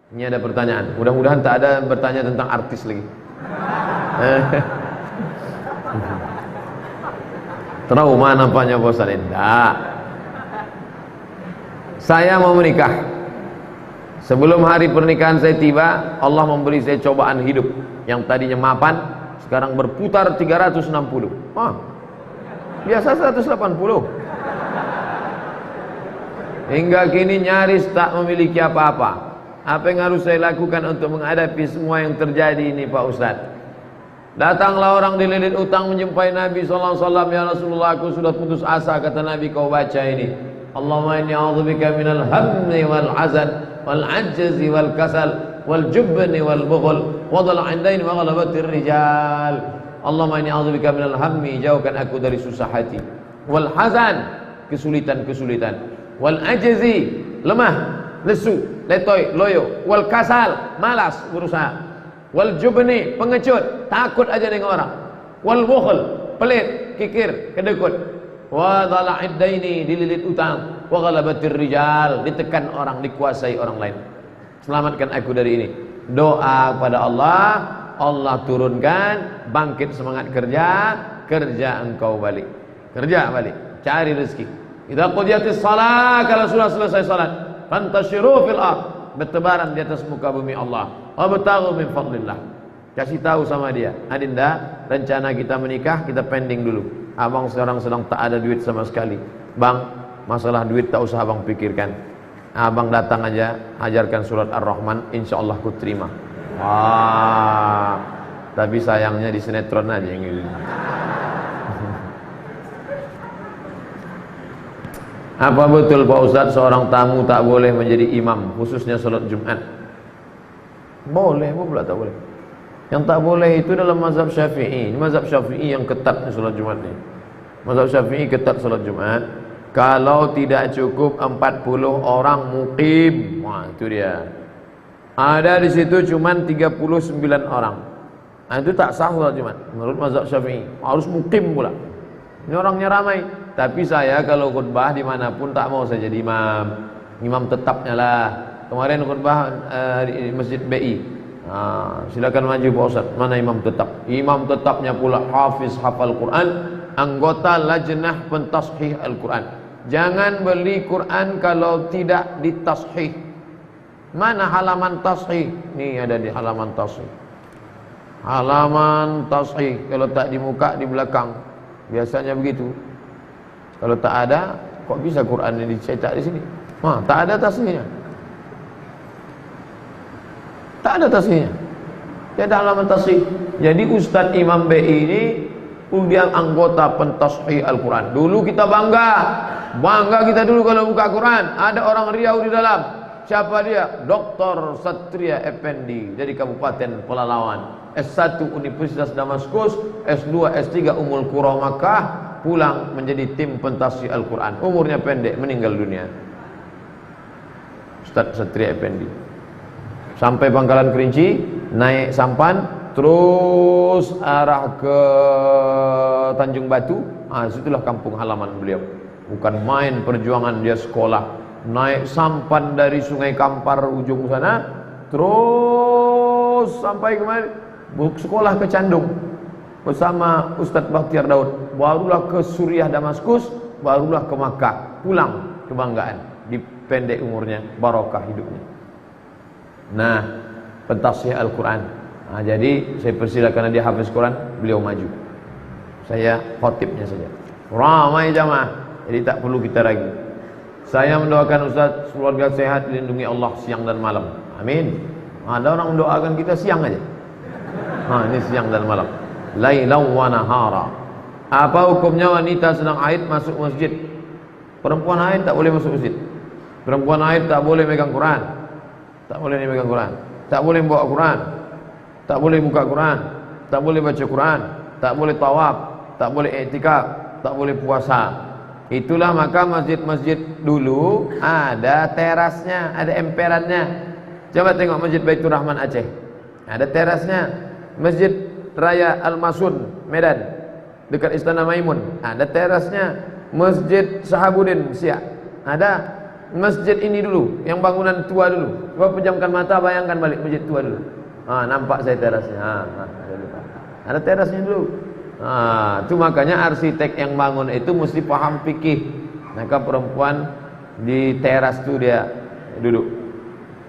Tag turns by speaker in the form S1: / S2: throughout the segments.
S1: Ini ada pertanyaan. Mudah-mudahan tak ada bertanya tentang artis lagi. Trauma nampaknya Pak Ustaz. Tidak. Saya mau menikah. Sebelum hari pernikahan saya tiba, Allah memberi saya cobaan hidup. Yang tadinya mapan, sekarang berputar 360. Biasa 180. Hingga kini nyaris tak memiliki apa-apa. Apa yang harus saya lakukan untuk menghadapi semua yang terjadi ini Pak Ustadz? Datanglah orang dililit utang menjumpai Nabi SAW. Ya Rasulullah, aku sudah putus asa. Kata Nabi, kau baca ini, Allahumma inni a'udzubika minal hammi wal hazan wal ajzi wal kasal wal jubni wal bughul wa dhal'ain wa ghalabatir rijal. Allahumma inni a'udzubika minal hammi, jauhkan aku dari susah hati, wal hazan, kesulitan-kesulitan, wal ajzi, lemah, lesu, letoy, loyo, wal kasal, malas berusaha, wal jubni, pengecut, takut aja dengan orang, wal bukhl, pelit, kikir, kedekut, wa dhala'id daini, dililit utang, wa ghalabatir rijal, ditekan orang, dikuasai orang lain. Selamatkan aku dari ini. Doa kepada Allah, Allah turunkan bangkit semangat kerja, kerja engkau balik, kerja balik, cari rezeki. Idza qudiyatis shalah, kalau sudah selesai salat, fantashiru fil ard, bertebaran di atas muka bumi Allah, wabtaghu min fadlillah. Kasih tahu sama dia, Adinda, rencana kita menikah kita pending dulu. Abang sekarang sedang tak ada duit sama sekali. Bang, masalah duit tak usah abang pikirkan. Abang datang aja, ajarkan surat Ar-Rahman, insyaallah ku terima. Wah, tapi sayangnya di sinetron aja yang ini. Apa betul Pak Ustadz seorang tamu tak boleh menjadi imam, khususnya sholat Jumat? Boleh, pula tak boleh. Yang tak boleh itu dalam mazhab Syafi'i. Mazhab Syafi'i yang ketat sholat Jumat ini. Mazhab Syafi'i ketat sholat Jumat. Kalau tidak cukup 40 orang muqim, wah itu dia. Ada di situ cuman 39 orang. Nah, itu tak sah sholat Jumat menurut mazhab Syafi'i. Harus muqim pula. Ini orangnya ramai. Tapi saya kalau khutbah dimanapun tak mau saya jadi imam. Imam tetapnya lah. Kemarin khutbah di Masjid BI. Silakan maju Pak Ustaz. Mana imam tetap? Imam tetapnya pula hafiz hafal Quran, anggota lajnah pentashih Al-Quran. Jangan beli Quran kalau tidak ditashih. Mana halaman tashih? Nih ada di halaman tashih. Halaman tashih. Kalau tak di muka, di belakang. Biasanya begitu. Kalau tak ada, kok bisa Quran ini dicetak di sini? Tak ada tasihnya. Tak ada tasihnya. Tidak ada halaman tasih. Jadi Ustadz Imam BI ini dia anggota pentashih Al-Quran. Dulu kita bangga kita dulu kalau buka Quran. Ada orang Riau di dalam. Siapa dia? Dr. Satria Effendi dari Kabupaten Pelalawan. S1 Universitas Damaskus, S2, S3 Ummul Qura Makkah, pulang menjadi tim pentashih Al-Quran. Umurnya pendek, meninggal dunia. Ustaz Satria Effendi. Sampai Pangkalan Kerinci, naik sampan, terus arah ke Tanjung Batu. Situlah kampung halaman beliau. Bukan main perjuangan dia sekolah. Naik sampan dari Sungai Kampar ujung sana, terus sampai kemana? Sekolah ke Candung bersama Ustadz Bakhtiar Daud. Barulah ke Suriah Damaskus, barulah ke Makkah. Pulang kebanggaan. Di pendek umurnya, barokah hidupnya. Nah, pentashih Al-Quran. Jadi saya persilakan dia hafiz Quran, beliau maju. Saya khotibnya saja. Ramai jamaah, jadi tak perlu kita ragu. Saya mendoakan Ustaz keluarga sehat, dilindungi Allah siang dan malam. Amin. Ada orang mendoakan kita siang aja. Ini siang dan malam. Lailan wa nahara. Apa hukumnya wanita sedang haid masuk masjid? Perempuan haid tak boleh masuk masjid. Perempuan haid tak boleh megang Quran. Tak boleh megang Quran. Tak boleh bawa Quran. Tak boleh buka Quran. Tak boleh baca Quran. Tak boleh tawaf. Tak boleh i'tikaf. Tak boleh puasa. Itulah maka masjid-masjid dulu ada terasnya, ada emperannya. Coba tengok Masjid Baitur Rahman Aceh. Ada terasnya. Masjid Raya Al-Masun Medan dekat Istana Maimun, ada terasnya. Masjid Sahabudin Siak ada. masjid ini dulu, yang bangunan tua dulu. Coba pejamkan mata, bayangkan balik masjid tua dulu. Nampak saya terasnya. Ada terasnya dulu. Itu makanya arsitek yang bangun itu mesti paham fikih. Maka perempuan di teras itu dia duduk.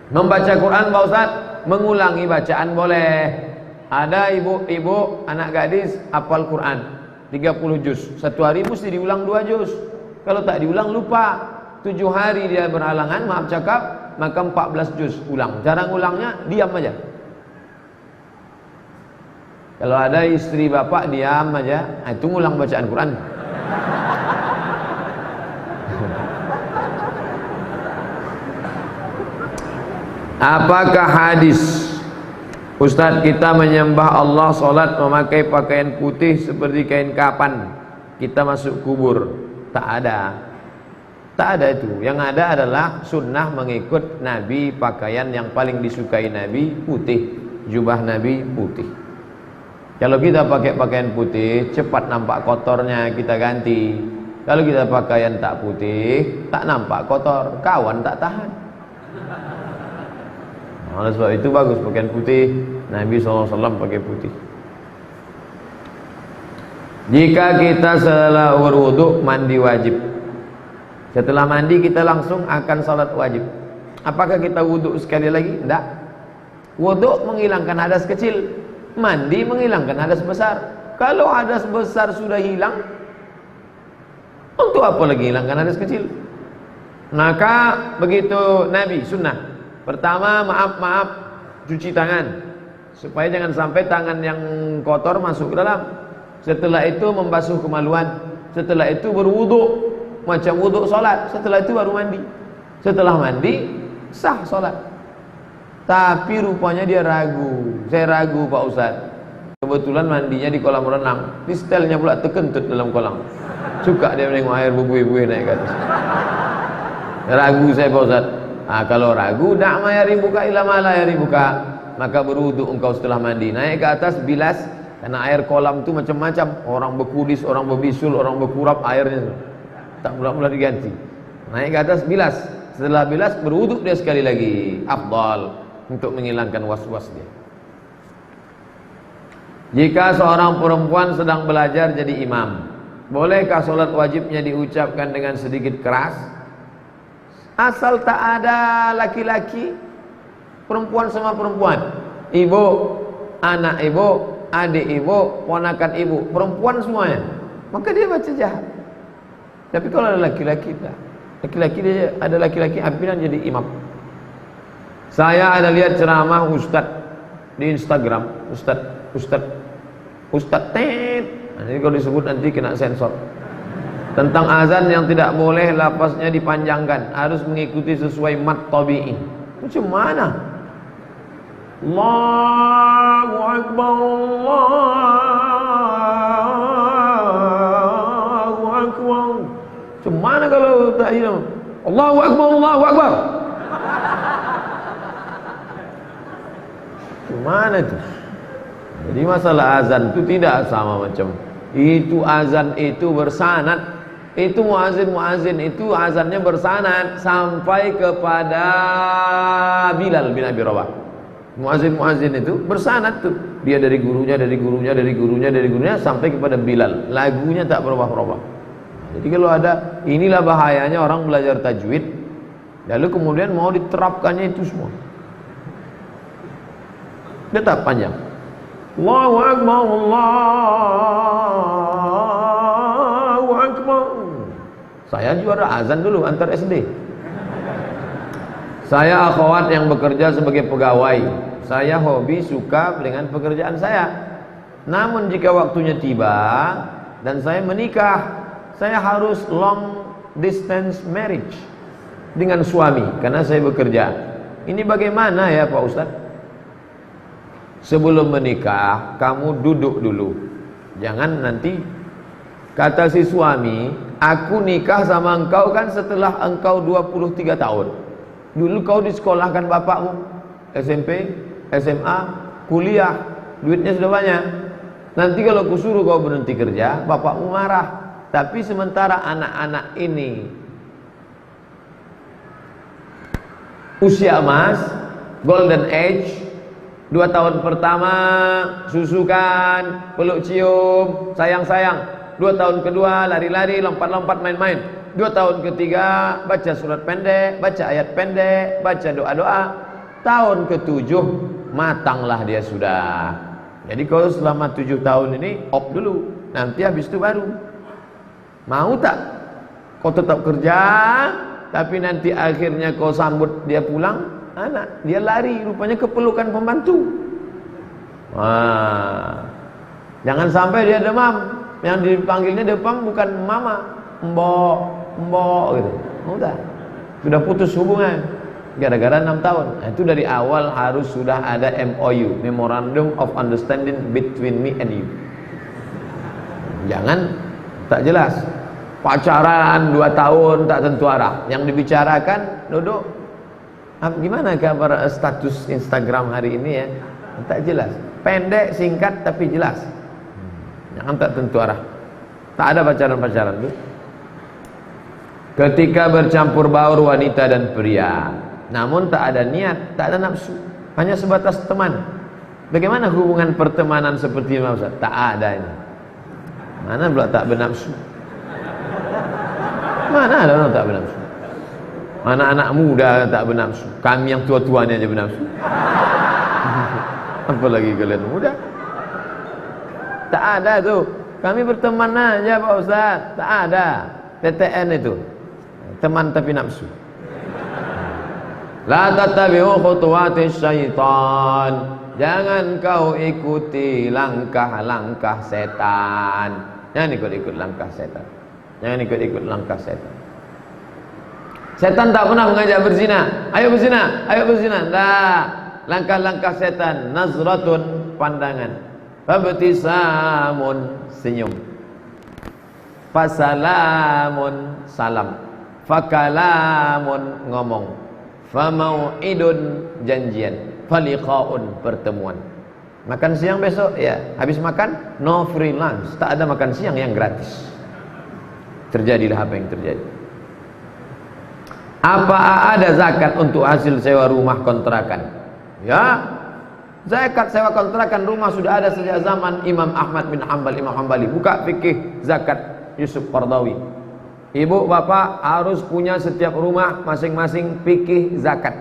S1: Membaca Quran Pak Ustaz, mengulangi bacaan boleh. Ada ibu-ibu anak gadis hafal Quran 30 juz. Satu hari mesti diulang 2 juz. Kalau tak diulang lupa. 7 hari dia berhalangan, maaf cakap, maka 14 juz ulang. Cara ngulangnya diam aja. Kalau ada istri bapak diam aja, itu ngulang bacaan Quran. Apakah hadis Ustadz kita menyembah Allah, sholat memakai pakaian putih seperti kain kapan kita masuk kubur? Tak ada. Tak ada itu. Yang ada adalah sunnah mengikut Nabi, pakaian yang paling disukai Nabi putih, jubah Nabi putih. Kalau kita pakai pakaian putih, cepat nampak kotornya, kita ganti. Kalau kita pakaian tak putih, tak nampak kotor, kawan tak tahan. Oleh sebab itu bagus pakaian putih. Nabi SAW pakai putih. Jika kita setelah berwudu mandi wajib, setelah mandi kita langsung akan salat wajib. Apakah kita wudu sekali lagi? Tidak. Wudu menghilangkan hadas kecil, mandi menghilangkan hadas besar. Kalau hadas besar sudah hilang, untuk apa lagi hilangkan hadas kecil? Maka begitu Nabi sunnah. Pertama maaf cuci tangan, supaya jangan sampai tangan yang kotor masuk ke dalam. Setelah itu membasuh kemaluan. Setelah itu berwudu macam wudu solat. Setelah itu baru mandi. Setelah mandi sah solat. Tapi rupanya dia ragu. Saya ragu Pak Ustaz. Kebetulan mandinya di kolam renang. Di setelnya pula terkentut dalam kolam. Suka dia menengok air bubuih-bubuih naik ke atas. Ragu saya Pak Ustaz. Kalau ragu, da'ma yaribuka ila ma la yaribuka, maka berwudu engkau setelah mandi. Naik ke atas bilas, karena air kolam itu macam-macam. Orang berkudis, orang berbisul, orang berkurap airnya. Tak mula-mula diganti. Naik ke atas bilas. Setelah bilas berwudu dia sekali lagi. Afdal untuk menghilangkan was-was dia. Jika seorang perempuan sedang belajar jadi imam, bolehkah solat wajibnya diucapkan dengan sedikit keras? Asal tak ada laki-laki, perempuan sama perempuan, ibu, anak ibu, adik ibu, ponakan ibu, perempuan semuanya, maka dia baca jahat. Tapi kalau ada laki-laki, laki-laki dia ada laki-laki ampinan jadi imam. Saya ada lihat ceramah ustad di Instagram, ustad tet. Jadi kalau disebut nanti kena sensor. Tentang azan yang tidak boleh lafaznya dipanjangkan, harus mengikuti sesuai mat tabi'i. Macam mana? Allahu Akbar, Allahu Akbar. Macam mana kalau tak hilang? Allahu Akbar, Allahu Akbar. Macam mana itu? Jadi masalah azan itu tidak sama macam itu. Azan itu bersanad. Itu muazin itu azannya bersanad sampai kepada Bilal bin Abi Rabah. Muazin itu bersanad tuh. Dia dari gurunya sampai kepada Bilal. Lagunya tak berubah-ubah. Jadi kalau ada, inilah bahayanya orang belajar tajwid lalu kemudian mau diterapkannya itu semua. Tetap panjang. Allahu Akbar, Allahu Akbar. Saya juara azan dulu antar SD. Saya akhwat yang bekerja sebagai pegawai. Saya hobi suka dengan pekerjaan saya. Namun jika waktunya tiba dan saya menikah, saya harus long distance marriage dengan suami karena saya bekerja. Ini bagaimana ya Pak Ustadz? Sebelum menikah kamu duduk dulu. Jangan nanti kata si suami, aku nikah sama engkau kan setelah engkau 23 tahun. Dulu kau disekolahkan bapakmu, SMP, SMA, kuliah, duitnya sudah banyak. Nanti kalau kusuruh kau berhenti kerja, bapakmu marah. Tapi sementara anak-anak ini usia emas, golden age. 2 tahun pertama susukan, peluk cium, sayang-sayang. 2 tahun kedua lari-lari, lompat-lompat, main-main. 2 tahun ketiga baca surat pendek, baca ayat pendek, baca doa-doa. Tahun ke-7 matanglah dia sudah. Jadi kalau selama 7 tahun ini op dulu, nanti habis itu baru. Mau tak kau tetap kerja, tapi nanti akhirnya kau sambut dia pulang, anak dia lari rupanya ke pelukan pembantu. Wah, jangan sampai dia demam. Yang dipanggilnya demam bukan mama, mbok gitu. Udah, sudah putus hubungan gara-gara 6 tahun. Nah, itu dari awal harus sudah ada MOU, Memorandum of Understanding between me and you. Jangan tak jelas. Pacaran 2 tahun tak tentu arah. Yang dibicarakan duduk, gimana kabar status Instagram hari ini ya? Tak jelas. Pendek, singkat tapi jelas. Jangan tak tentu arah. Tak ada pacaran-pacaran tuh. Ketika bercampur baur wanita dan pria, namun tak ada niat, tak ada nafsu, hanya sebatas teman. Bagaimana hubungan pertemanan seperti ini, Ustaz? Tak ada ini. Mana pula tak bernafsu? Mana ada orang tak bernafsu? Anak-anak muda tak bernafsu. Kami yang tua-tuanya aja bernafsu. Apalagi kalian muda. Tak ada tuh. Kami berteman aja Pak Ustaz. Tak ada. TTN itu. Teman tapi nafsu. La tattabi'u khutuwatis syaitan. Jangan kau ikuti langkah-langkah setan. Jangan ikut-ikut langkah setan. Jangan ikut-ikut langkah setan. Setan tak pernah mengajak berzina. Ayo berzina, ayo berzina. Nah, langkah-langkah setan. Nazratun, pandangan. Fabtisamun, senyum. Fasalamun, salam. Fakalamun, ngomong. Famau'idun, janjian. Faliqa'un, pertemuan. Makan siang besok, ya. Habis makan, no free lunch. Tak ada makan siang yang gratis. Terjadilah apa yang terjadi. Apa ada zakat untuk hasil sewa rumah kontrakan? Ya, zakat sewa kontrakan rumah sudah ada sejak zaman Imam Ahmad bin Hanbal, Imam Hanbali. Buka fikih zakat Yusuf Qardawi. Ibu bapak harus punya setiap rumah masing-masing fikih zakat.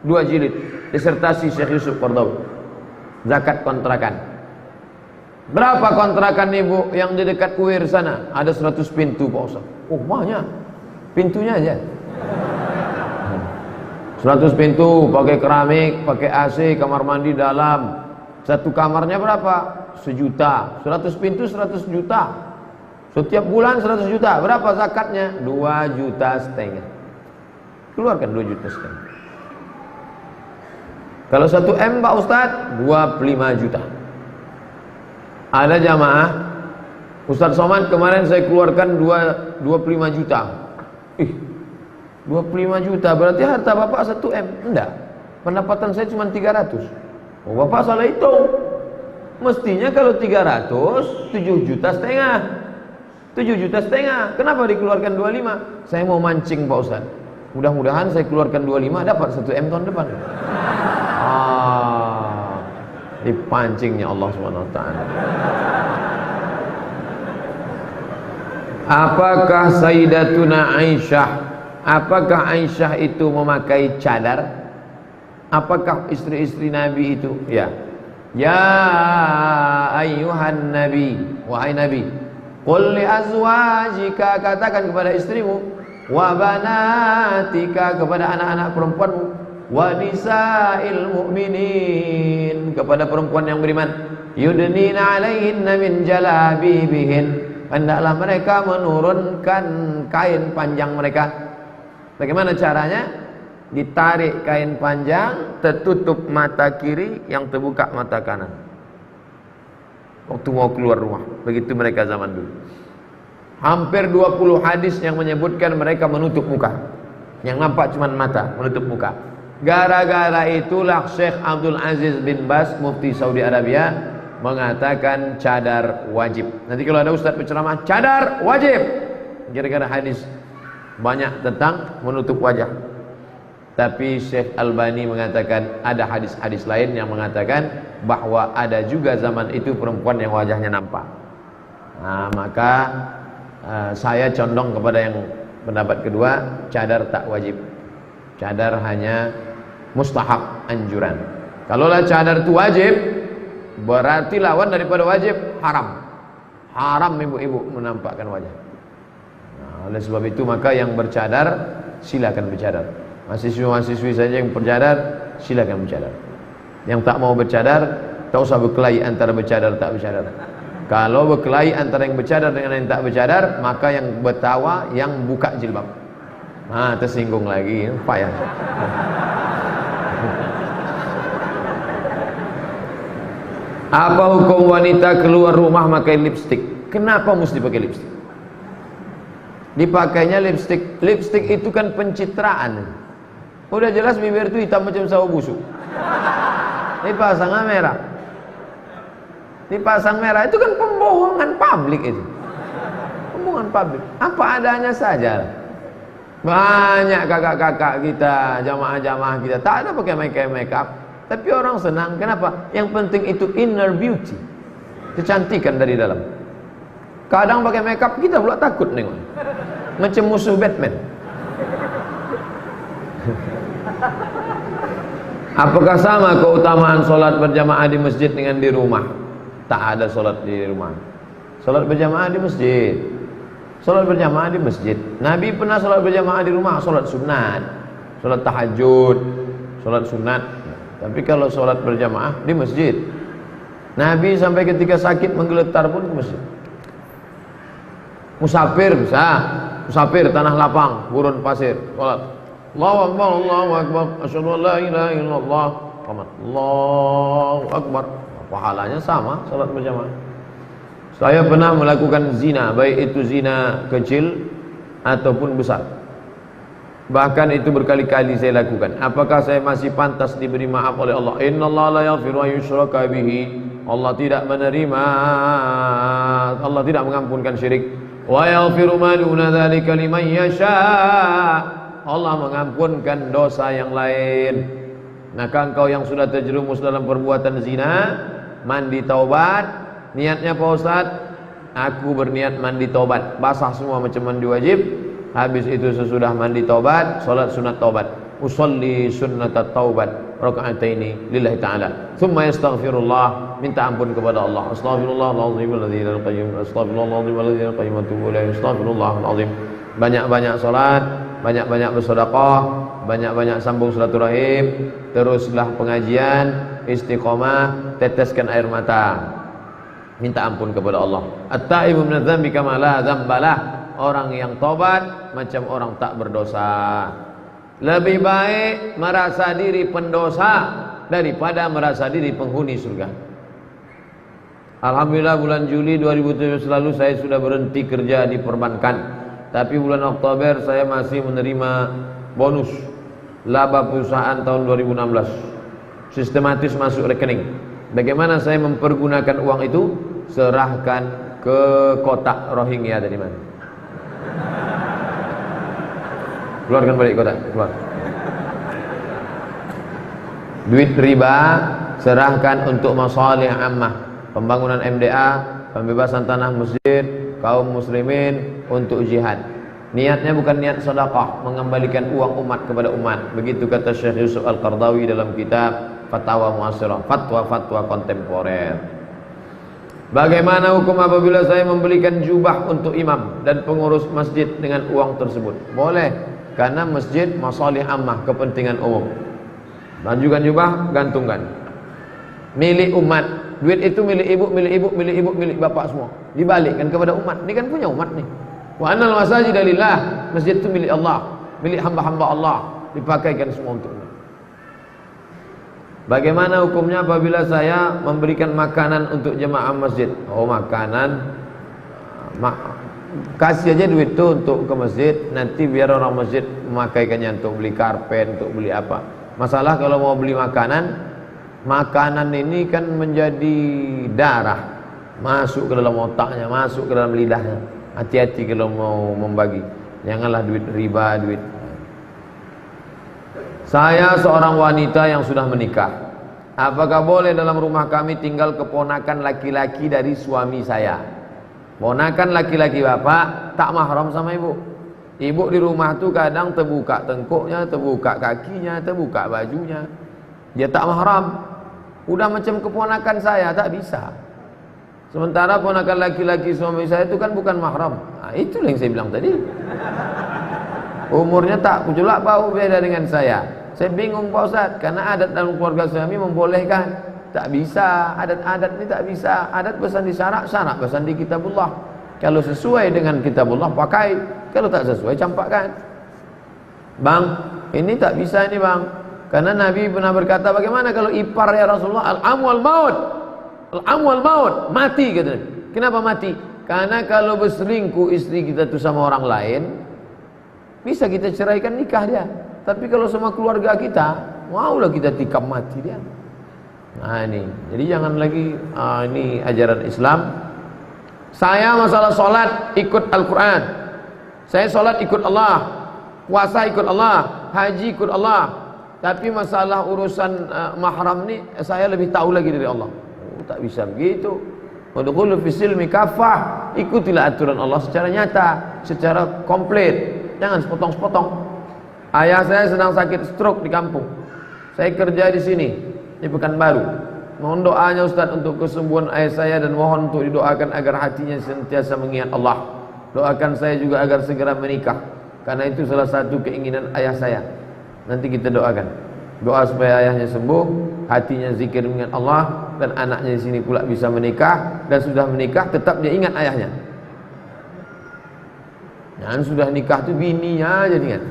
S1: 2 jilid disertasi Syekh Yusuf Qardawi. Zakat kontrakan. Berapa kontrakan ibu yang di dekat Kuir sana? Ada 100 pintu Pak Ustaz. Oh banyak. Pintunya aja 100 pintu, pakai keramik, pakai AC, kamar mandi dalam. Satu kamarnya berapa? 1 juta. 100 pintu 100 juta. Setiap bulan 100 juta. Berapa zakatnya? 2,5 juta. Keluarkan 2,5 juta. Kalau 1 M Pak Ustaz, 25 juta. Ada jamaah, Ustaz Somad kemarin saya keluarkan 25 juta. 25 juta berarti harta bapak 1 M. Enggak, pendapatan saya cuma 300. Oh bapak salah hitung. Mestinya kalau 300, 7,5 juta. 7,5 juta. Kenapa dikeluarkan 25? Saya mau mancing Pak Ustaz. Mudah-mudahan saya keluarkan 25 dapat 1 M tahun depan. Dipancingnya Allah SWT. Apakah Sayyidatuna Aisyah, apakah Aisyah itu memakai cadar? Apakah istri-istri Nabi itu? Ya. Ya ayyuhan Nabi, wahai Nabi, qul li azwajika, katakan kepada istrimu, wa banatika, kepada anak-anak perempuanmu, wa nisa'il mu'minin, kepada perempuan yang beriman, yudnina alaihinna min jalabibihin, hendaklah mereka menurunkan kain panjang mereka. Bagaimana caranya? Ditarik kain panjang, tertutup mata kiri, yang terbuka mata kanan waktu mau keluar rumah. Begitu mereka zaman dulu. Hampir 20 hadis yang menyebutkan mereka menutup muka. Yang nampak cuma mata, menutup muka. Gara-gara itulah Syekh Abdul Aziz bin Bas, Mufti Saudi Arabia, mengatakan cadar wajib. Nanti kalau ada ustaz berceramah, cadar wajib. Gara-gara hadis banyak tentang menutup wajah. Tapi Syekh Albani mengatakan ada hadis-hadis lain yang mengatakan bahwa ada juga zaman itu perempuan yang wajahnya nampak. Nah, maka saya condong kepada yang pendapat kedua, cadar tak wajib. Cadar hanya mustahab, anjuran. Kalaulah cadar itu wajib, berarti lawan daripada wajib haram. Haram ibu-ibu menampakkan wajah. Nah, oleh sebab itu maka yang bercadar silakan bercadar. Mahasiswa-mahasiswi saja yang bercadar silakan bercadar. Yang tak mau bercadar tak usah berkelahi antara bercadar tak bercadar. Kalau berkelahi antara yang bercadar dengan yang tak bercadar, maka yang bertawa yang buka jilbab. Nah, tersinggung lagi, payah. Apa hukum wanita keluar rumah pakai lipstik? Kenapa mesti pakai lipstik? Dipakainya lipstik. Lipstik itu kan pencitraan. Udah jelas bibir itu hitam macam sawo busuk. Dipasang merah. Dipasang merah itu kan pembohongan publik itu. Pembohongan publik. Apa adanya saja. Banyak kakak-kakak kita, jamaah-jamaah kita tak ada pakai make up, tapi orang senang. Kenapa? Yang penting itu inner beauty, kecantikan dari dalam. Kadang pakai make up kita pula takut nengok, macam musuh Batman. Apakah sama keutamaan solat berjamaah di masjid dengan di rumah? Tak ada solat di rumah. Solat berjamaah di masjid. Solat berjamaah di masjid. Nabi pernah solat berjamaah di rumah, solat sunat, solat tahajud, solat sunat. Tapi kalau solat berjamaah di masjid, Nabi sampai ketika sakit menggeletar pun ke masjid. Musafir bisa, musafir tanah lapang, gurun pasir, solat. Allahu Akbar, Allahu Akbar, asyhadu an la ilaha illallah, Allahu Akbar. Pahalanya sama salat berjamaah. Saya pernah melakukan zina, baik itu zina kecil ataupun besar. Bahkan itu berkali-kali saya lakukan. Apakah saya masih pantas diberi maaf oleh Allah? Innallaha la yaghfiru an yushraka bihi. Allah tidak menerima, Allah tidak mengampunkan syirik. Wa yaghfiru ma duna dzalika liman yasha. Allah mengampunkan dosa yang lain. Maka engkau yang sudah terjerumus dalam perbuatan zina, mandi taubat. Niatnya Pak Ustaz, aku berniat mandi taubat, basah semua macam mandi wajib. Habis itu sesudah mandi taubat, salat sunat taubat. Usolli sunnatat taubat raka'ataini lillahi ta'ala. Thumma yastaghfirullah, minta ampun kepada Allah. Astaghfirullahalazim alladzi la qayyum, astaghfirullahalazim alladzi la qayyum, atubu ilaihi, astaghfirullahalazim. Banyak-banyak salat, banyak-banyak bersedekah, banyak-banyak sambung silaturahim, teruslah pengajian, istiqomah, teteskan air mata. Minta ampun kepada Allah. At-taibu minadz dzambi kama la dzambalah. Orang yang tobat macam orang tak berdosa. Lebih baik merasa diri pendosa daripada merasa diri penghuni surga. Alhamdulillah bulan Juli 2017 lalu saya sudah berhenti kerja di perbankan. Tapi bulan Oktober saya masih menerima bonus laba perusahaan tahun 2016. Sistematis masuk rekening. Bagaimana saya mempergunakan uang itu? Serahkan ke kotak Rohingya dari mana? Keluarkan balik kotak, keluar. Duit riba serahkan untuk masalih ammah, pembangunan MDA, pembebasan tanah masjid, kaum muslimin, untuk jihad. Niatnya bukan niat sedekah, mengembalikan uang umat kepada umat. Begitu kata Syekh Yusuf Al-Qardawi dalam kitab Fatwa Mu'asirah, fatwa-fatwa kontemporer. Bagaimana hukum apabila saya membelikan jubah untuk imam dan pengurus masjid dengan uang tersebut? Boleh, karena masjid masalih ammah, kepentingan umum. Bajukan jubah, gantungkan. Milik umat. Duit itu milik ibu, milik ibu, milik ibu, milik bapak semua. Dibalikkan kepada umat. Ini kan punya umat nih. Wa annal masajida lillah. Masjid itu milik Allah, milik hamba-hamba Allah, dipakaikan semua untuk umat. Bagaimana hukumnya apabila saya memberikan makanan untuk jemaah masjid? Oh, makanan, kasih aja duit itu untuk ke masjid, nanti biar orang masjid memakaikannya untuk beli karpet, untuk beli apa. Masalah kalau mau beli makanan, makanan ini kan menjadi darah, masuk ke dalam otaknya, masuk ke dalam lidahnya. Hati-hati kalau mau membagi, janganlah duit riba, duit. Saya seorang wanita yang sudah menikah. Apakah boleh dalam rumah kami tinggal keponakan laki-laki dari suami saya? Ponakan laki-laki bapak tak mahram sama ibu. Ibu di rumah tuh kadang terbuka tengkuknya, terbuka kakinya, terbuka bajunya. Dia tak mahram. Udah macam keponakan saya, tak bisa. Sementara ponakan laki-laki suami saya itu kan bukan mahram. Nah, itu yang saya bilang tadi. Umurnya tak pula bau beda dengan saya. Saya bingung Pak Ustaz, karena adat dalam keluarga suami membolehkan. Tak bisa, adat-adat ini tak bisa. Adat pesan di syarak, syarak pesan di kitabullah. Kalau sesuai dengan kitabullah pakai, kalau tak sesuai campakkan. Bang, ini tak bisa ini bang. Karena Nabi pernah berkata, bagaimana kalau ipar ya Rasulullah? Al-amwal maut. Al-amwal maut, mati katanya. Kenapa mati? Karena kalau berselingkuh istri kita itu sama orang lain, bisa kita ceraikan nikah dia. Tapi kalau sama keluarga kita, maulah kita tikam mati dia. Nah ini, jadi jangan lagi ini ajaran Islam. Saya masalah sholat ikut Al-Quran. Saya sholat ikut Allah, puasa ikut Allah, haji ikut Allah. Tapi masalah urusan mahram ni saya lebih tahu lagi dari Allah. Oh, tak bisa begitu. Wadkhulu fis silmi kafah. Ikutilah aturan Allah secara nyata, secara komplit. Jangan sepotong-sepotong. Ayah saya sedang sakit stroke di kampung. Saya kerja di sini, di Pekanbaru. Mohon doanya Ustaz untuk kesembuhan ayah saya dan mohon untuk didoakan agar hatinya senantiasa mengingat Allah. Doakan saya juga agar segera menikah, karena itu salah satu keinginan ayah saya. Nanti kita doakan. Doa supaya ayahnya sembuh, hatinya zikir mengingat Allah, dan anaknya di sini pula bisa menikah, dan sudah menikah tetap dia ingat ayahnya. Jangan sudah nikah tu bininya aja ingat.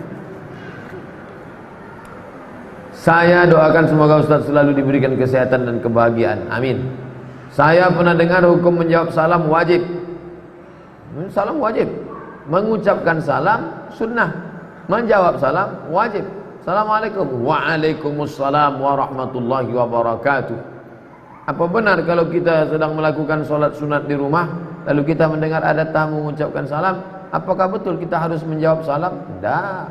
S1: Saya doakan semoga Ustaz selalu diberikan kesehatan dan kebahagiaan. Amin. Saya pernah dengar hukum menjawab salam wajib. Salam wajib. Mengucapkan salam sunnah. Menjawab salam wajib. Assalamualaikum. Waalaikumsalam warahmatullahi wabarakatuh. Apa benar kalau kita sedang melakukan solat sunat di rumah, lalu kita mendengar ada tamu mengucapkan salam, apakah betul kita harus menjawab salam? Tidak.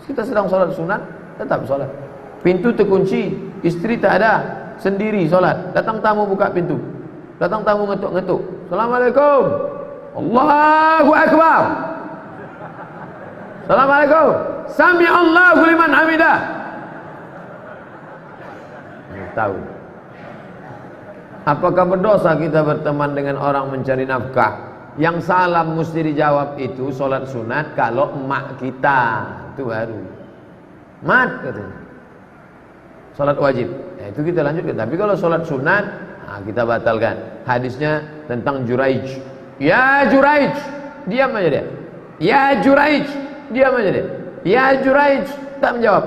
S1: Kita sedang solat sunat, tetap solat. Pintu terkunci, istri tak ada, sendiri solat. Datang tamu buka pintu. Datang tamu ngetuk-ngetuk. Assalamualaikum. Allahu Akbar. Assalamualaikum. Sami Allahu liman hamidah. Tahu. Apakah berdosa kita berteman dengan orang mencari nafkah? Yang salam mesti dijawab itu solat sunat kalau emak kita. Itu baru. Mat katanya. Salat wajib. Ya, itu kita lanjutkan. Tapi kalau salat sunat, nah, kita batalkan. Hadisnya tentang Juraij. Ya Juraij, diam aja dia. Ya Juraij, diam aja dia. Ya Juraij, tak menjawab.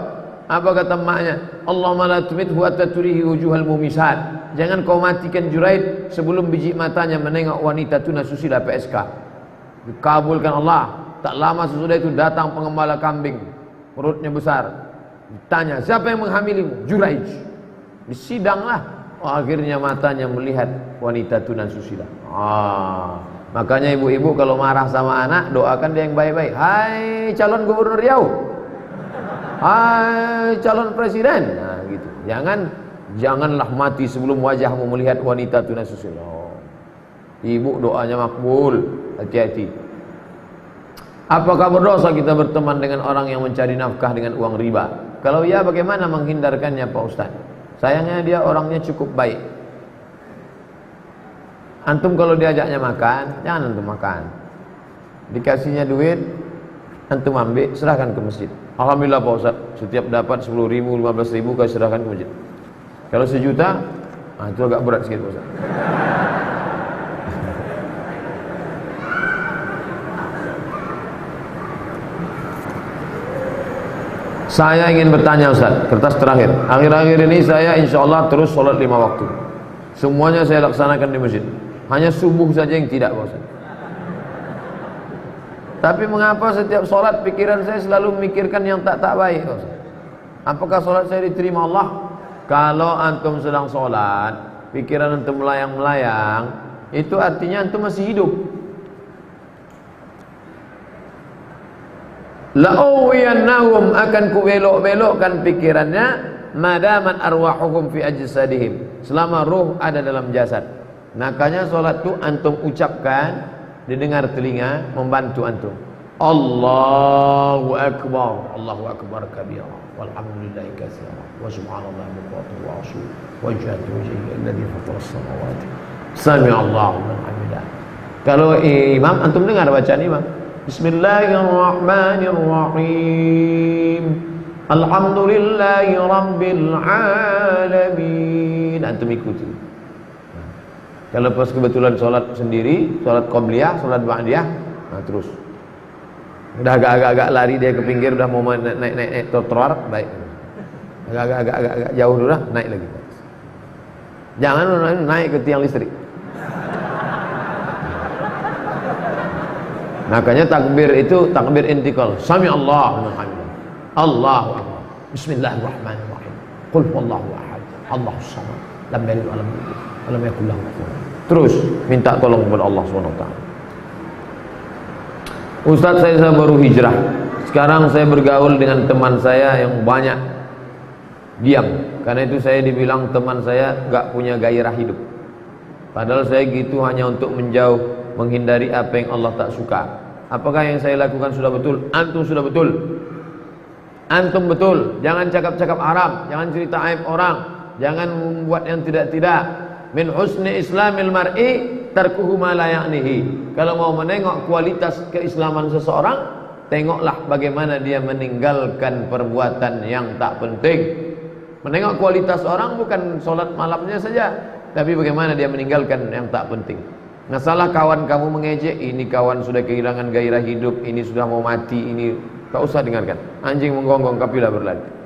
S1: Apa kata emaknya? Allahumma la tumithu hatta turihi wujuhal mumisat. Jangan kau matikan Juraij sebelum biji matanya menengok wanita tuna susila PSK. Dikabulkan Allah. Tak lama sesudah itu datang pengembala kambing, perutnya besar. Ditanya, siapa yang menghamilimu? Juraij. Disidanglah. Oh, akhirnya matanya melihat wanita tuna susila. Makanya ibu-ibu kalau marah sama anak, doakan dia yang baik-baik. Hai calon gubernur Riau, hai calon presiden. Nah gitu. Janganlah mati sebelum wajahmu melihat wanita tuna susila. Ibu doanya makbul. Hati-hati. Apakah berdosa kita berteman dengan orang yang mencari nafkah dengan uang riba? Kalau ya, bagaimana menghindarkannya Pak Ustaz? Sayangnya dia orangnya cukup baik. Antum kalau diajaknya makan, jangan antum makan. Dikasihnya duit, antum ambil, serahkan ke masjid. Alhamdulillah Pak Ustaz, setiap dapat 10.000, 15.000 kau serahkan ke masjid. Kalau 1 juta, itu agak berat sikit Pak Ustaz. Saya ingin bertanya Ustaz, kertas terakhir. Akhir-akhir ini saya insya Allah terus sholat 5 waktu. Semuanya saya laksanakan di masjid. Hanya subuh saja yang tidak Pak Ustaz. Tapi mengapa setiap sholat pikiran saya selalu memikirkan yang tak baik Pak Ustaz? Apakah sholat saya diterima Allah? Kalau antum sedang sholat, pikiran antum melayang-melayang, itu artinya antum masih hidup. la'uwiyannahum, akan ku belok-belokkan pikirannya, madaman arwahuhum fi ajsadihim, selama ruh ada dalam jasad. Makanya salat tu antum ucapkan, didengar telinga, membantu antum. Allahu akbar, Allahu akbar kabira, walhamdulillahi katsira, wa subhanallahi bukratan wa asila, wajhatu wajhihi alladhi fatara as-samawati, sami'allahu liman hamidah. Kalau imam, antum dengar bacaan imam, bismillahirrahmanirrahim, alhamdulillahi rabbil alamin, antum ikuti. Kalau pas kebetulan sholat sendiri, sholat qobliyah, sholat ba'diyah, nah terus udah agak-agak lari dia ke pinggir, udah mau naik trotoar, baik, agak jauh dulu dah, naik lagi. Jangan naik ke tiang listrik. Makanya takbir itu takbir intikal, sami Allahu liman hamidah, Allahu akbar, bismillahirrahmanirrahim, qul huwallahu ahad, Allahus samad, lam yalid wa lam yulad wa lam yakul lahu kufuwan ahad. Terus minta tolong kepada Allah SWT. Ustaz, saya baru hijrah. Sekarang saya bergaul dengan teman saya yang banyak diam. Karena itu saya dibilang teman saya gak punya gairah hidup. Padahal saya gitu hanya untuk menjauh, menghindari apa yang Allah tak suka. Apakah yang saya lakukan sudah betul? Antum sudah betul. Antum betul. Jangan cakap-cakap haram, jangan cerita aib orang, jangan membuat yang tidak-tidak. Min husni islamil mar'i tarkuhu ma la ya'nihi. Kalau mau menengok kualitas keislaman seseorang, tengoklah bagaimana dia meninggalkan perbuatan yang tak penting. Menengok kualitas orang bukan sholat malamnya saja, tapi bagaimana dia meninggalkan yang tak penting. Masalah kawan kamu mengejek, ini kawan sudah kehilangan gairah hidup, ini sudah mau mati, ini tak usah dengarkan. Anjing menggonggong, kapilah berlari.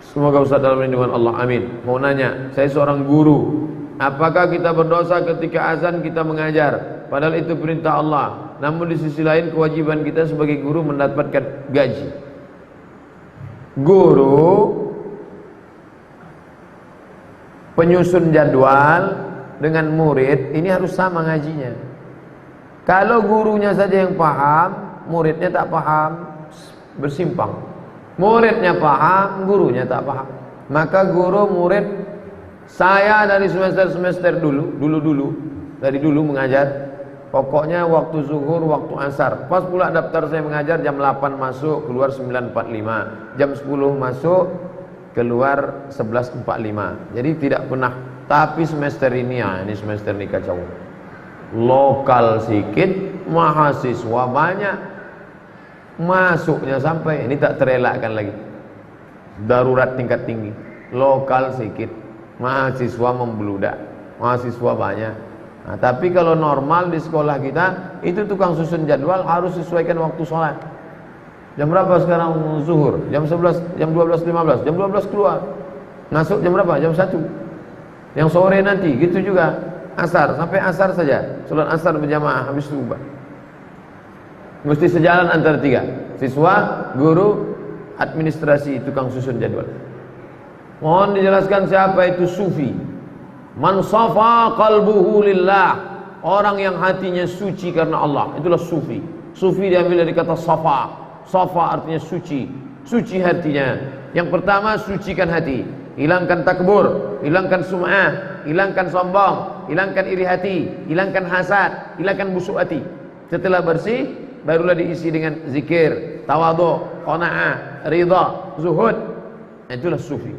S1: Semoga Ustaz dalam lindungan Allah, amin. Mau nanya, saya seorang guru, apakah kita berdosa ketika azan kita mengajar? Padahal itu perintah Allah. Namun di sisi lain kewajiban kita sebagai guru mendapatkan gaji. Guru penyusun jadwal dengan murid ini harus sama ngajinya. Kalau gurunya saja yang paham, muridnya tak paham, bersimpang. Muridnya paham, gurunya tak paham. Maka guru murid, saya dari semester dari dulu mengajar, pokoknya waktu zuhur, waktu asar. Pas pula daftar saya mengajar jam 8 masuk, keluar 9.45. Jam 10 masuk, keluar 11.45. Jadi tidak pernah. Tapi semester ini, ya ini semester ini kacau. Lokal sedikit, mahasiswa banyak, masuknya sampai ini tak terelakkan lagi. Darurat tingkat tinggi, lokal sedikit, mahasiswa membludak, mahasiswa banyak. Nah, tapi kalau normal di sekolah kita itu tukang susun jadwal harus sesuaikan waktu sholat. Jam berapa sekarang zuhur? Jam 11, jam 12.15, jam 12 keluar. Masuk jam berapa? Jam 1. Yang sore nanti gitu juga. Asar, sampai asar saja. Sholat asar berjamaah, habis itu ubah. Mesti sejalan antara tiga, siswa, guru, administrasi, tukang susun jadwal. Mohon dijelaskan siapa itu sufi. Man safa qalbuhu lillah, orang yang hatinya suci karena Allah, itulah sufi. Sufi diambil dari kata safa. Safa artinya suci, suci hatinya. Yang pertama, sucikan hati, hilangkan takbur, hilangkan sum'ah, hilangkan sombong, hilangkan iri hati, hilangkan hasad, hilangkan busuk hati. Setelah bersih, barulah diisi dengan zikir, tawadhu, qanaah, ridha, zuhud. Itulah sufi.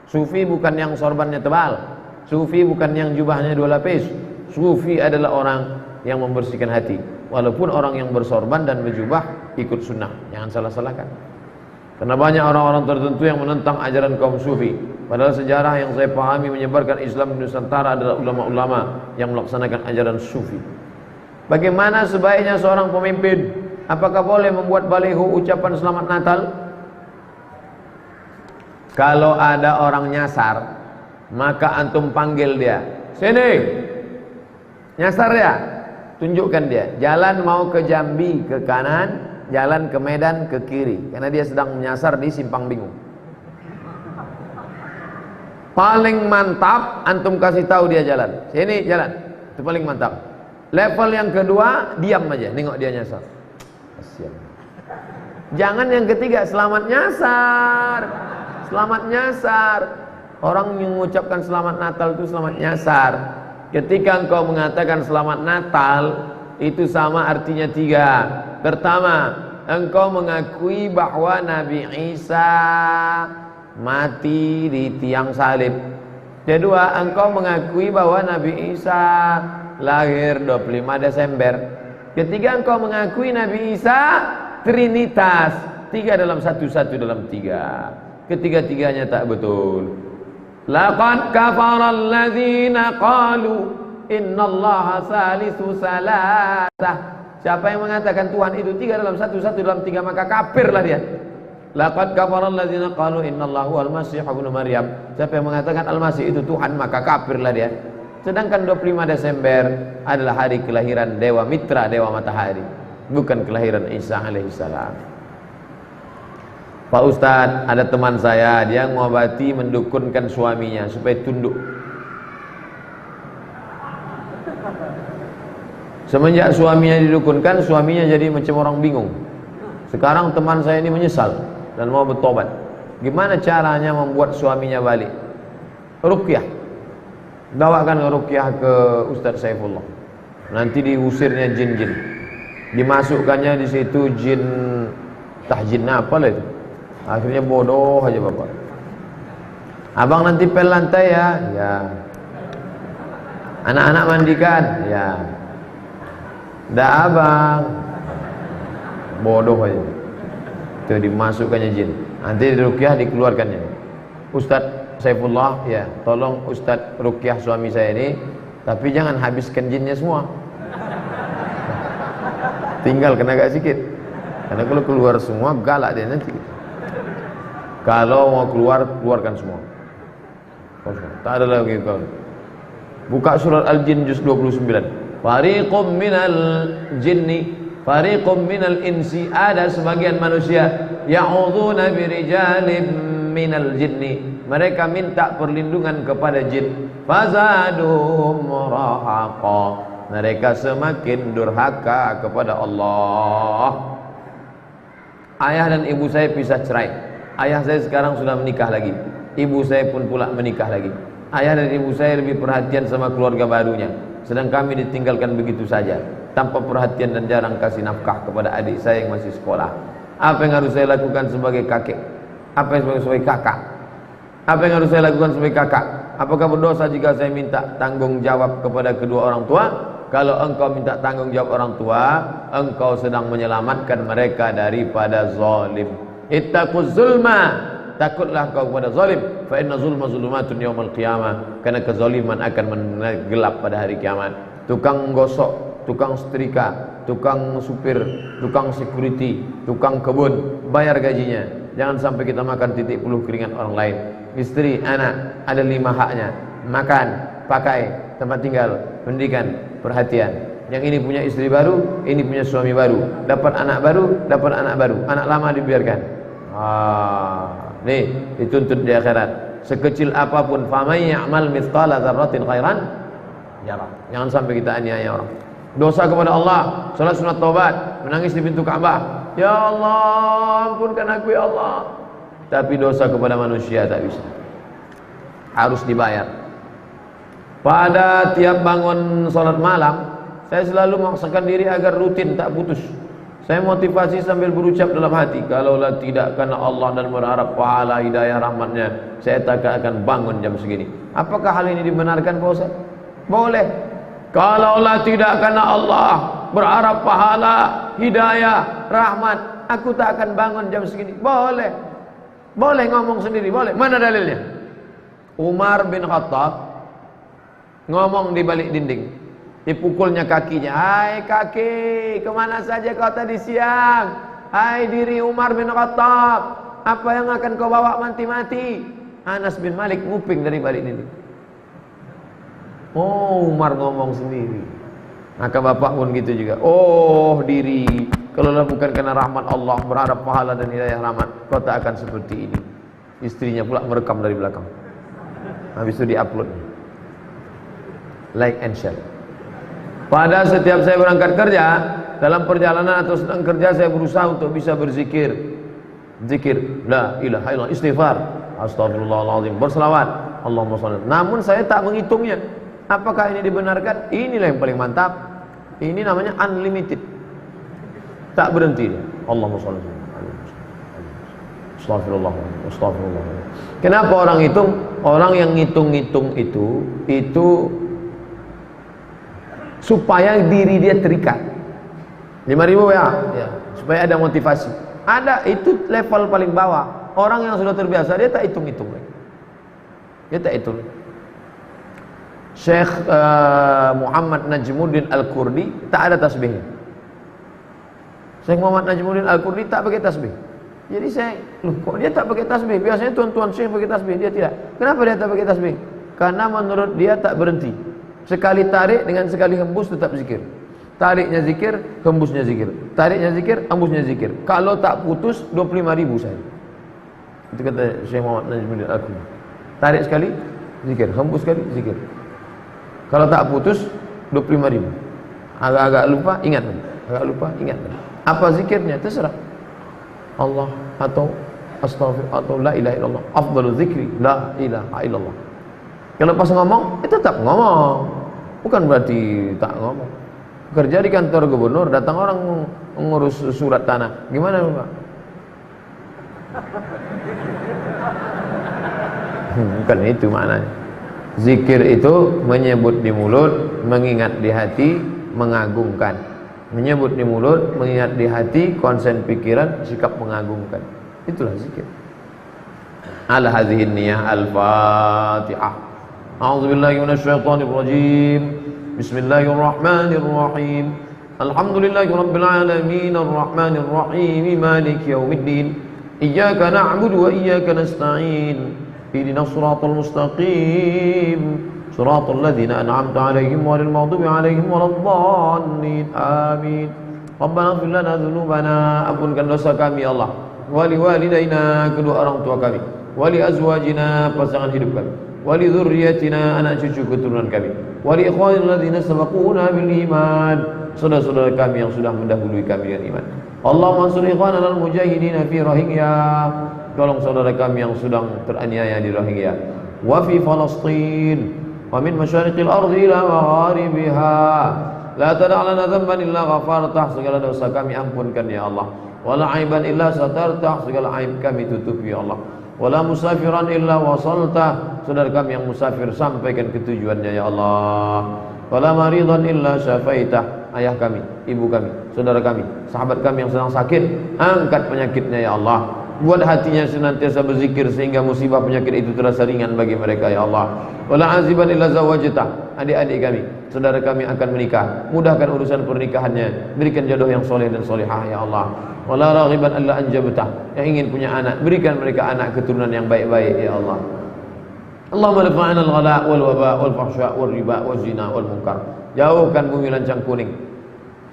S1: Sufi bukan yang sorbannya tebal, sufi bukan yang jubahnya 2 lapis. Sufi adalah orang yang membersihkan hati. Walaupun orang yang bersorban dan berjubah ikut sunnah, jangan salah-salahkan. Karena banyak orang-orang tertentu yang menentang ajaran kaum sufi. Padahal sejarah yang saya pahami menyebarkan Islam di Nusantara adalah ulama-ulama yang melaksanakan ajaran sufi. Bagaimana sebaiknya seorang pemimpin? Apakah boleh membuat baliho ucapan selamat Natal? Kalau ada orang nyasar, maka antum panggil dia. Sini, nyasar ya. Tunjukkan dia. Jalan mau ke Jambi ke kanan, jalan ke Medan ke kiri. Karena dia sedang menyasar di Simpang Bingung. Paling mantap antum kasih tahu dia jalan. Sini jalan. Itu paling mantap. Level yang kedua, diam aja, nengok dia nyasar. Kasihan. Jangan yang ketiga, selamat nyasar. Selamat nyasar. Orang yang mengucapkan selamat Natal itu selamat nyasar. Ketika engkau mengatakan selamat Natal, itu sama artinya tiga. Pertama, engkau mengakui bahwa Nabi Isa mati di tiang salib. Kedua, engkau mengakui bahwa Nabi Isa lahir 25 Desember. Ketiga, engkau mengakui Nabi Isa Trinitas, 3 dalam 1, 1 dalam 3. Ketiga-tiganya tak betul. Laqad kafara alladzina qalu innallaha salisu salasah. Siapa yang mengatakan Tuhan itu 3 dalam 1, 1 dalam 3, maka kafirlah dia. Laqad kafara alladzina qalu innallaha huwal masih ibnu Maryam. Siapa yang mengatakan Al-Masih itu Tuhan, maka kafirlah dia. Sedangkan 25 Desember adalah hari kelahiran Dewa Mitra, Dewa Matahari, bukan kelahiran Isa alaihissalam. Pak Ustadz, ada teman saya, dia ngobati mendukunkan suaminya supaya tunduk. Semenjak suaminya didukunkan, suaminya jadi macam orang bingung. Sekarang teman saya ini menyesal dan mau bertobat. Gimana caranya membuat suaminya balik? Ruqyah. Bawakan ruqyah ke Ustadz Saifullah. Nanti diusirnya jin-jin. Dimasukkannya di situ jin tahjin apa lah itu. Akhirnya bodoh aja bapak. Abang nanti pel lantai ya. Ya. Anak-anak mandikan. Ya. Dah abang. Bodoh aja. Itu dimasukkannya jin. Nanti di ruqyah dikeluarkannya. Ustadz Saifullah, ya, tolong Ustadz ruqyah suami saya ini, tapi jangan habiskan jinnya semua. Tinggal kena agak sedikit. Karena kalau keluar semua galak dia nanti. Kalau mau keluar, keluarkan semua. Tak ada lagi kau. Buka surat Al-Jin juz 29. Fariqum minal jinni, fariqum minal insi. Ada sebagian manusia ya'udzuuna birijalim minal jinni. Mereka minta perlindungan kepada jin. Fazaduhum rahaqa. Mereka semakin durhaka kepada Allah. Ayah dan ibu saya pisah cerai. Ayah saya sekarang sudah menikah lagi. Ibu saya pun pula menikah lagi. Ayah dan ibu saya lebih perhatian sama keluarga barunya. Sedang kami ditinggalkan begitu saja, tanpa perhatian dan jarang kasih nafkah kepada adik saya yang masih sekolah. Apa yang harus saya lakukan sebagai kakek? Apa yang sebagai kakak? Apa yang harus saya lakukan sebagai kakak? Apakah berdosa jika saya minta tanggung jawab kepada kedua orang tua? Kalau engkau minta tanggung jawab orang tua, engkau sedang menyelamatkan mereka daripada zalim. Ittaquz zulma, takutlah kau kepada zalim. Fa inna zulma zulumatun yaumal qiyamah. Karena kezaliman akan gelap pada hari kiamat. Tukang gosok, tukang setrika, tukang supir, tukang security, tukang kebun, bayar gajinya. Jangan sampai kita makan titik puluh keringat orang lain. Istri, anak, ada 5 haknya. Makan, pakai, tempat tinggal, pendidikan, perhatian. Yang ini punya istri baru, ini punya suami baru. Dapat anak baru, dapat anak baru. Anak lama dibiarkan. Nih, dituntut di akhirat. Sekecil apapun, faman ya'mal mithqala dzarratin khairan yarah. Jangan sampai kita aniaya orang. Dosa kepada Allah, salat sunat taubat, menangis di pintu Ka'bah. Ya Allah, ampunkan aku ya Allah. Tapi dosa kepada manusia tak bisa. Harus dibayar. Pada tiap bangun salat malam, saya selalu memaksakan diri agar rutin, tak putus. Saya motivasi sambil berucap dalam hati, kalaulah tidak karena Allah dan berharap pahala hidayah rahmatnya, saya tak akan bangun jam segini. Apakah hal ini dibenarkan Pak Ustaz? Boleh. Kalaulah tidak karena Allah berharap pahala hidayah rahmat, aku tak akan bangun jam segini. Boleh. Boleh ngomong sendiri, boleh. Mana dalilnya? Umar bin Khattab ngomong di balik dinding, dipukulnya kakinya. Hai kaki, kemana saja kau tadi siang? Hai diri Umar bin Khattab, apa yang akan kau bawa mati-mati? Anas bin Malik nguping dari balik dinding. Oh, Umar ngomong sendiri. Maka bapak pun gitu juga. Oh diri, kalaulah bukan karena rahmat Allah, berharap pahala dan hidayah rahmat, kau tak akan seperti ini. Istrinya pula merekam dari belakang. Habis itu diupload. Like and share. Pada setiap saya berangkat kerja, dalam perjalanan atau sedang kerja saya berusaha untuk bisa berzikir. Zikir la ilaha illallah, istighfar, astagfirullahaladzim, berselawat, Allahumma shalli. Namun saya tak menghitungnya. Apakah ini dibenarkan? Inilah yang paling mantap. Ini namanya unlimited. Tak berhenti dia. Allahumma shalli. Astagfirullah, astagfirullah. Kenapa orang hitung? Orang yang ngitung-ngitung itu supaya diri dia terikat. 5.000 ya, supaya ada motivasi. Ada, itu level paling bawah. Orang yang sudah terbiasa dia tak hitung-hitung lagi. Dia tak hitung. Syekh Muhammad Najmuddin Al-Kurdi tak ada tasbihnya. Syekh Muhammad Najmuddin Al-Kurdi tak pakai tasbih. Jadi saya, kok dia tak pakai tasbih? Biasanya tuan-tuan syekh pakai tasbih, dia tidak. Kenapa dia tak pakai tasbih? Karena menurut dia tak berhenti. Sekali tarik dengan sekali hembus tetap zikir. Tariknya zikir, hembusnya zikir. Tariknya zikir, hembusnya zikir. Kalau tak putus 25.000 saya. Itu kata Syekh Muhammad Najmuddin Al-Kurdi. Tarik sekali, zikir. Hembus sekali, zikir. Kalau tak putus 25.000. Agak-agak lupa, ingat. Agak lupa, ingat. Apa zikirnya? Terserah. Allah atau astaghfir atau la ilaha illallah. Afdalu zikri la ilaha illallah. Kalau pas ngomong, tetap ngomong. Bukan berarti tak ngomong. Kerja di kantor gubernur, datang orang mengurus surat tanah. Gimana, Pak? Bukan itu maknanya. Zikir itu menyebut di mulut, mengingat di hati, mengagungkan. Menyebut di mulut, mengingat di hati, konsen pikiran, sikap mengagungkan. Itulah zikir. Ala hadhihi niyah al-Fatihah. A'udzubillahi minasyaitonir rajim. Bismillahirrahmanirrahim. Alhamdulillahi rabbil alamin arrahmanir rahim maliki yaumiddin. Iyyaka na'budu wa iyyaka nasta'in. Ihdinas siratal mustaqim. Siratal ladzina an'amta 'alaihim ghairil maghdubi 'alaihim waladdallin. Amin. Rabbana ighfir lana dzunubana, ampunkan dosa kami Allah. Wa liwalidaina, kedua orang tua kami. Wa li azwajina, pasangan hidup kami. Wa li dzurriyyatina, anak cucu keturunan kami. Wa li ikhwanil ladzina sabaquna bil iman, saudara-saudara kami yang sudah mendahului kami dengan iman. Allahumma ansur ikhwanana al mujahidin fi Rohingya, tolong saudara kami yang sedang teraniaya di Rohingya. Wa fi Palestin, wa min masyariqil ardi ila magharibiha, la tada' lana dhanban illa ghafartah, segala dosa kami ampunkan ya Allah. Wala aiban illa satartah, segala aib kami tutupi ya Allah. Wala musafiran illa wasaltah, saudara kami yang musafir sampaikan ke tujuannya ya Allah. Wala maridan illa syafaitah, ayah kami, ibu kami, saudara kami, sahabat kami yang sedang sakit, angkat penyakitnya ya Allah. Buat hatinya senantiasa berzikir sehingga musibah penyakit itu terasa ringan bagi mereka ya Allah. Wala aziban illa zawajtah, adik-adik kami, saudara kami akan menikah, mudahkan urusan pernikahannya, berikan jodoh yang soleh dan solehah ya Allah. Wala raghiban illa anjabtah, yang ingin punya anak, berikan mereka anak keturunan yang baik-baik ya Allah. Allahumma rafa'na al-ghala wal waba wal fahsya wal riba wal zina wal munkar. Jauhkan bumi lancang kuning,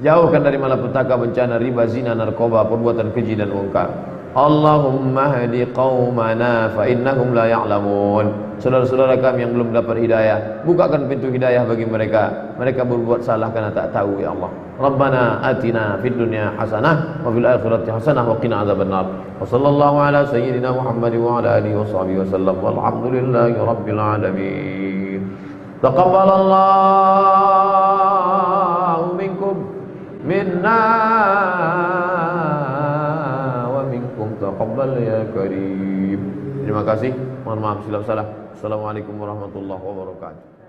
S1: jauhkan dari malapetaka, bencana, riba, zina, narkoba, perbuatan keji dan mungkar. Allahumma hadi qaumana fa innahum la ya'lamun. Saudara-saudara kami yang belum dapat hidayah, bukakan pintu hidayah bagi mereka. Mereka berbuat salah karena tak tahu ya Allah. Rabbana atina fid dunya hasanah wa fil akhirati hasanah wa qina adzabannar. Wa sallallahu ala sayyidina Muhammad wa ala alihi wa sahbihi wasallam. Walhamdulillahi rabbil alamin. Taqabbalallahu minkum minna taqabbal ya karim. Terima kasih. Mohon maaf silap salah. Assalamualaikum warahmatullahi wabarakatuh.